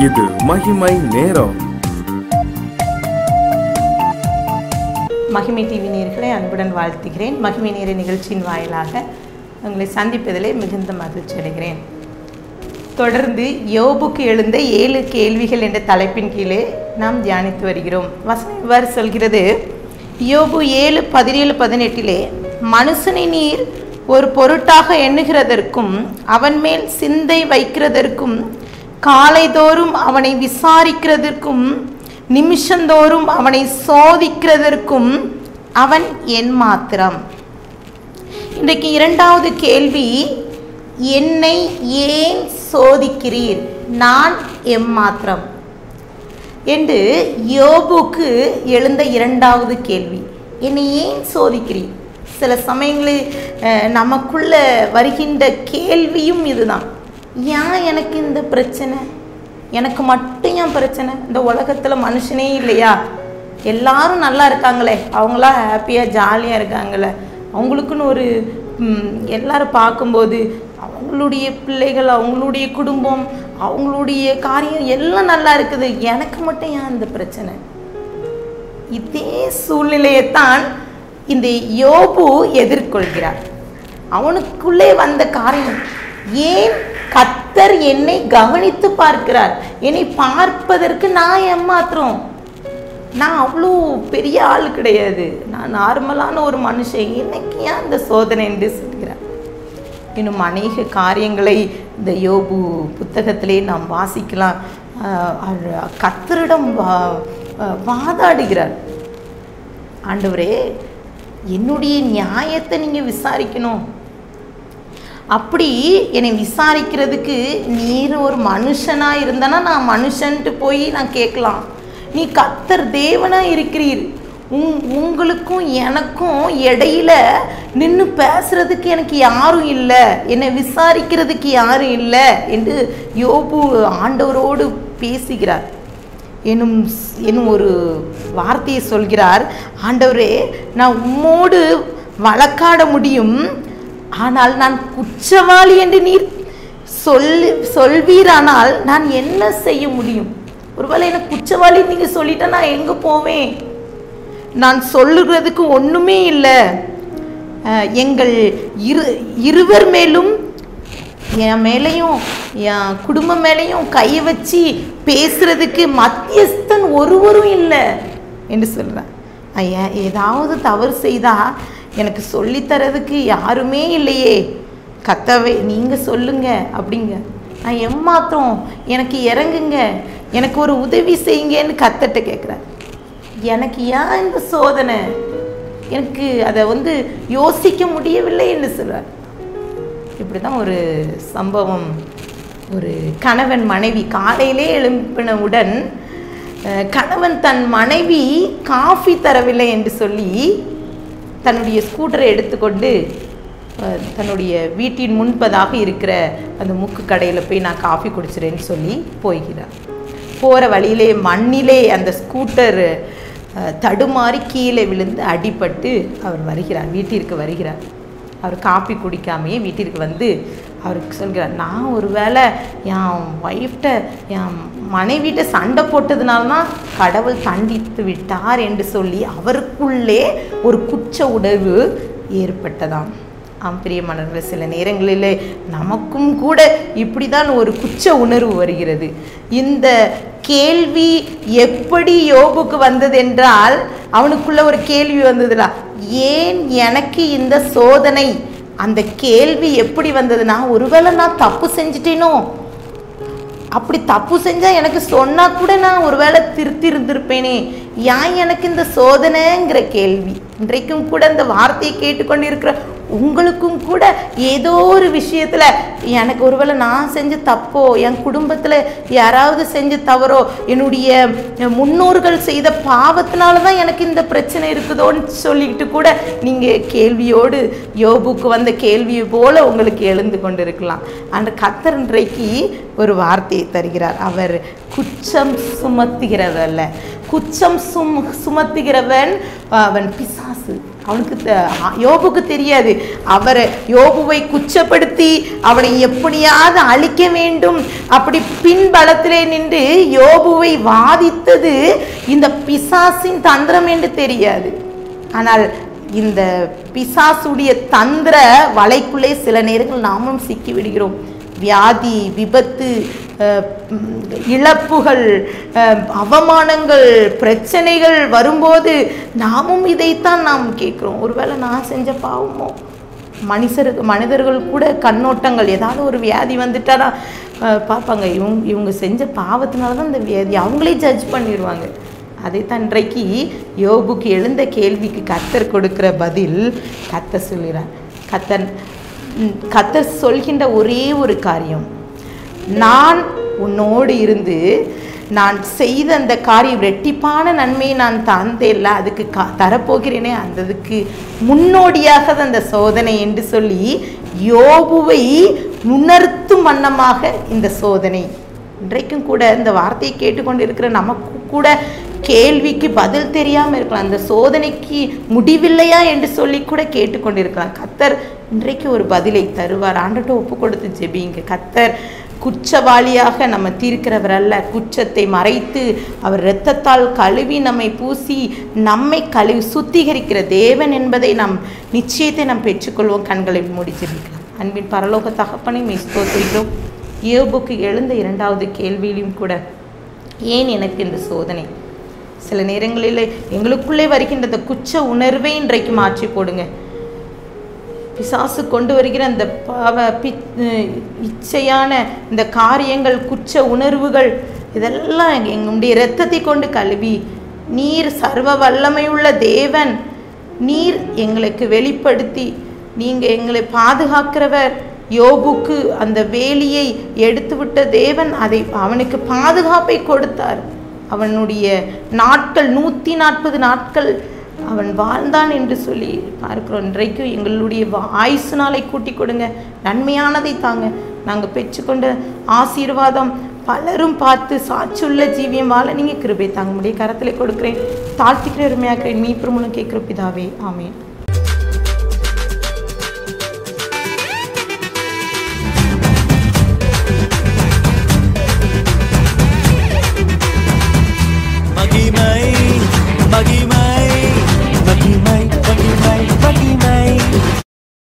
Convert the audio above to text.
இது மகிமை நேரம். மகிமை டிவி நேயர்களை அன்புடன் வாழ்த்துகிறேன். மகிமை நேர நிகழ்ச்சியின் வாயிலாக உங்களை சந்திப்பதிலே மிகுந்த மகிழ்ச்சி அடைகிறேன். தொடர்ந்து யோபுக்கு எழுந்த 7 கேள்விகள் என்ற தலைப்பின் கீழே நாம் தியானித்து வருகிறோம். வசனம் இவ்வாறு சொல்கிறது, யோபு 7:17-18 மனுஷனை நீர் ஒரு பொருட்டாக எண்ணுகிறதற்கும் அவன் மேல் சிந்தை வைக்கிறதற்கும் காலைதோறும் அவனை விசாரிக்கிறதற்கும் நிமிஷந்தோறும் அவனை சோதிக்கிறதற்கும் அவன் என் மாத்திரம். இன்றைக்கு 2வது கேள்வி, என்னை ஏன் சோதிக்கிறீர், நான் எம்மாத்திரம் என்று யோபுக்கு எழுந்த 2வது கேள்வி. என்னை ஏன் சோதிக்கிறீர்? சில சமயங்களில் நமக்குள்ள வருகின்ற கேள்வியும் இதுதான். ஏன் எனக்கு இந்த பிரச்சனை, எனக்கு மட்டும் ஏன் பிரச்சனை? இந்த உலகத்தில் மனுஷனே இல்லையா? எல்லாரும் நல்லா இருக்காங்களே, அவங்களாம் ஹாப்பியாக ஜாலியாக இருக்காங்களே, அவங்களுக்குன்னு ஒரு எல்லாரும் பார்க்கும்போது அவங்களுடைய பிள்ளைகள், அவங்களுடைய குடும்பம், அவங்களுடைய காரியம் எல்லாம் நல்லா இருக்குது, எனக்கு மட்டும் ஏன் இந்த பிரச்சனை? இதே சூழ்நிலையைத்தான் இந்த யோபு எதிர்கொள்கிறார். அவனுக்குள்ளே வந்த காரியம், ஏன் கர்த்தர் என்னை கவனித்து பார்க்கிறார், என்னை பார்ப்பதற்கு நான் ஏமாத்திரம், நான் அவ்வளோ பெரிய ஆள் கிடையாது, நான் நார்மலான ஒரு மனுஷன், எனக்கு ஏன் அந்த சோதனை என்று சொல்கிறார். இன்னும் அநேக காரியங்களை இந்த யோபு புத்தகத்திலே நாம் வாசிக்கலாம். கர்த்தரிடம் வாதாடுகிறார். ஆண்டவரே, என்னுடைய நியாயத்தை நீங்கள் விசாரிக்கணும், அப்படி என்னை விசாரிக்கிறதுக்கு நீர் ஒரு மனுஷனாக இருந்தனா நான் மனுஷன்ட்டு போய் நான் கேட்கலாம். நீ கர்த்தர் தேவனாக இருக்கிறீர், உங்களுக்கும் எனக்கும் இடையில நின்று பேசுறதுக்கு எனக்கு யாரும் இல்லை, என்னை விசாரிக்கிறதுக்கு யாரும் இல்லை என்று யோபு ஆண்டவரோடு பேசுகிறார். என்னும் ஒரு வார்த்தையை சொல்கிறார். ஆண்டவரே, நான் உம்மோடு வழக்காட முடியும், ஆனால் நான் குற்றவாளி என்று நீர் சொல்வீரானால் நான் என்ன செய்ய முடியும்? ஒருவேளை எனக்கு குற்றவாளி நீங்கள் சொல்லிட்டா நான் எங்கே போவேன்? நான் சொல்லுகிறதுக்கு ஒன்றுமே இல்லை. எங்கள் இருவர் மேலும், என் மேலேயும் என் குடும்பம் மேலேயும் கையை வச்சு பேசுறதுக்கு மத்தியஸ்தன் ஒருவரும் இல்லை என்று சொல்கிறேன். ஏதாவது தவறு செய்தால் எனக்கு சொல்லித்தரதுக்கு யாருமே இல்லையே, கர்த்தாவே நீங்கள் சொல்லுங்க அப்படிங்க. நான் ஏமாத்திரம், எனக்கு இறங்குங்க, எனக்கு ஒரு உதவி செய்யுங்கன்னு கர்த்தர்ட்ட கேட்குறேன். எனக்கு ஏன் இந்த சோதனை, எனக்கு அதை யோசிக்க முடியவில்லை என்று சொல்கிறார். இப்படி தான் ஒரு சம்பவம். ஒரு கணவன் மனைவி காலையிலே எழுப்பினவுடன் கணவன் தன் மனைவி காஃபி தரவில்லை என்று சொல்லி தன்னுடைய ஸ்கூட்டரை எடுத்துக்கொண்டு தன்னுடைய வீட்டின் முன்பதாக இருக்கிற அந்த முக்கு கடையில் போய் நான் காஃபி குடிச்சிடேன்னு சொல்லி போய்கிறார். போகிற வழியிலே மண்ணிலே அந்த ஸ்கூட்டர் தடுமாறி கீழே விழுந்து அடிபட்டு அவர் வருகிறார், வீட்டிற்கு வருகிறார். அவர் காஃபி குடிக்காமையே வீட்டிற்கு வந்து அவருக்கு சொல்கிறார், நான் ஒரு வேளை என் ஒய்ஃப்ட என் மனைவிட்ட சண்டை போட்டதுனால தான் கடவுள் தண்டித்து விட்டார் என்று சொல்லி அவருக்குள்ளே ஒரு குற்ற உணர்வு ஏற்பட்டதாம். பிரியமானவர்களே, சில நேரங்களிலே நமக்கும் கூட இப்படி தான் ஒரு குற்ற உணர்வு வருகிறது. இந்த கேள்வி எப்படி யோபுக்கு வந்தது என்றால், அவனுக்குள்ள ஒரு கேள்வி வந்ததுடா, ஏன் எனக்கு இந்த சோதனை? அந்த கேள்வி எப்படி வந்ததுன்னா, ஒருவேளை நான் தப்பு செஞ்சிட்டேனோ, அப்படி தப்பு செஞ்சால் எனக்கு சொன்னால் கூட நான் ஒருவேளை திருத்தி இருந்திருப்பேனே, ஏன் எனக்கு இந்த சோதனைங்கிற கேள்வி. இன்றைக்கும் கூட இந்த வார்த்தையை கேட்டுக்கொண்டு இருக்கிற உங்களுக்கும் கூட ஏதோ ஒரு விஷயத்தில் எனக்கு ஒருவேளை நான் செஞ்ச தப்போ, என் குடும்பத்தில் யாராவது செஞ்ச தவறோ, என்னுடைய முன்னோர்கள் செய்த பாவத்தினால தான் எனக்கு இந்த பிரச்சனை இருக்குதோன்னு சொல்லிக்கிட்டு கூட நீங்கள் கேள்வியோடு யோபுக்கு வந்த கேள்வியை போல உங்களுக்கு எழுந்து கொண்டு இருக்கலாம். அந்த கர்த்தர் இன்றைக்கு ஒரு வார்த்தையை தருகிறார். அவர் குற்றம் சுமத்துகிறவல்ல, குற்றம் சுமத்துகிறவன் அவன் பிசாசு. அவனுக்கு யோபுக்கு தெரியாது. அவரை யோபுவை குச்சப்படுத்தி அவனை எப்படியாவது அழிக்க வேண்டும் அப்படி பின்பலத்திலே நின்று யோபுவை வாதித்தது இந்த பிசாசின் தந்திரம் என்று தெரியாது. ஆனால் இந்த பிசாசுடைய தந்திர வலைக்குள்ளே சில நேரங்கள் நாமும் சிக்கி விடுகிறோம். வியாதி, விபத்து, இழப்புகள், அவமானங்கள், பிரச்சனைகள் வரும்போது நாமும் இதைத்தான் நாம் கேட்குறோம். ஒருவேளை நான் செஞ்ச பாவமோ? மனிதர்கள் கூட கண்ணோட்டங்கள், ஏதாவது ஒரு வியாதி வந்துட்டாரா பார்ப்பாங்க, இவங்க செஞ்ச பாவத்தினால தான் இந்த வியாதி, அவங்களே ஜட்ஜ் பண்ணிடுவாங்க. அதைத்தான் இன்றைக்கு யோபுக்கு எழுந்த கேள்விக்கு கர்த்தர் கொடுக்கிற பதில். கர்த்தர் சொல்கிறார், கர்த்தர் சொல்கின்ற ஒரே ஒரு காரியம், நான் உன்னோடு இருந்து நான் செய்த அந்த காரியம் ரெட்டிப்பான நன்மையை நான் தந்தேல்ல, அதுக்கு தரப்போகிறேனே, அதுக்கு முன்னோடியாக அந்த சோதனை என்று சொல்லி யோபுவை உணர்த்தும் வண்ணமாக இந்த சோதனை. இன்றைக்கும் கூட இந்த வார்த்தையை கேட்டுக்கொண்டு இருக்கிற நமக்கு கூட கேள்விக்கு பதில் தெரியாமல் இருக்கலாம். அந்த சோதனைக்கு முடிவில்லையா என்று சொல்லி கூட கேட்டுக்கொண்டிருக்கலாம். கர்த்தர் இன்றைக்கு ஒரு பதிலை தருவார். ஆண்டவர்கிட்ட ஒப்பு கொடுத்து ஜெபிங்க. கர்த்தர் குற்றவாளியாக நம்ம தீர்க்கிறவர் அல்ல. குற்றத்தை மறைத்து அவர் இரத்தத்தால் கழுவி நம்மை பூசி நம்மை கழுவி சுத்திகரிக்கிற தேவன் என்பதை நாம் நிச்சயத்தை நாம் பெற்றுக்கொள்வோம். கண்களை மூடி ஜெபிக்கலாம். அன்பின் பரலோக தகப்பனை ஸ்தோத்திரிக்கிறோம். யோபுக்கு எழுந்த இரண்டாவது கேள்வியிலும் கூட, ஏன் எனக்கு இந்த சோதனை? சில நேரங்களில் எங்களுக்குள்ளே வருகின்ற அந்த குற்ற உணர்வை இன்றைக்கு மாற்றி போடுங்க. பிசாசு கொண்டு வருகிற அந்த இச்சையான இந்த காரியங்கள், குற்ற உணர்வுகள், இதெல்லாம் எங்களுடைய இரத்தத்தை கொண்டு கழுவி நீர் சர்வ வல்லமையுள்ள தேவன், நீர் எங்களுக்கு வெளிப்படுத்தி நீங்கள் எங்களை பாதுகாக்கிறவர். யோபுக்கு அந்த வேலியை எடுத்துவிட்ட தேவன் அவனுக்கு பாதுகாப்பை கொடுத்தார். அவனுடைய நாட்கள் 140 நாட்கள் அவன் வாழ்ந்தான் என்று சொல்லி பார்க்கிறோம். இன்றைக்கு எங்களுடைய ஆயுசு நாளை கூட்டி கொடுங்க, நன்மையானதை தாங்க. நாங்கள் பெற்றுக்கொண்ட ஆசீர்வாதம் பலரும் பார்த்து சாட்சியுள்ள ஜீவியம் வாழ நீங்கள் கிருபை தாங்க முடிய கரத்தில் கொடுக்குறேன். தாழ்த்திக்கிற உரிமையாக்கிறேன். மீட்பர் மூலம் கேட்குற பிதாவே, ஆமென்.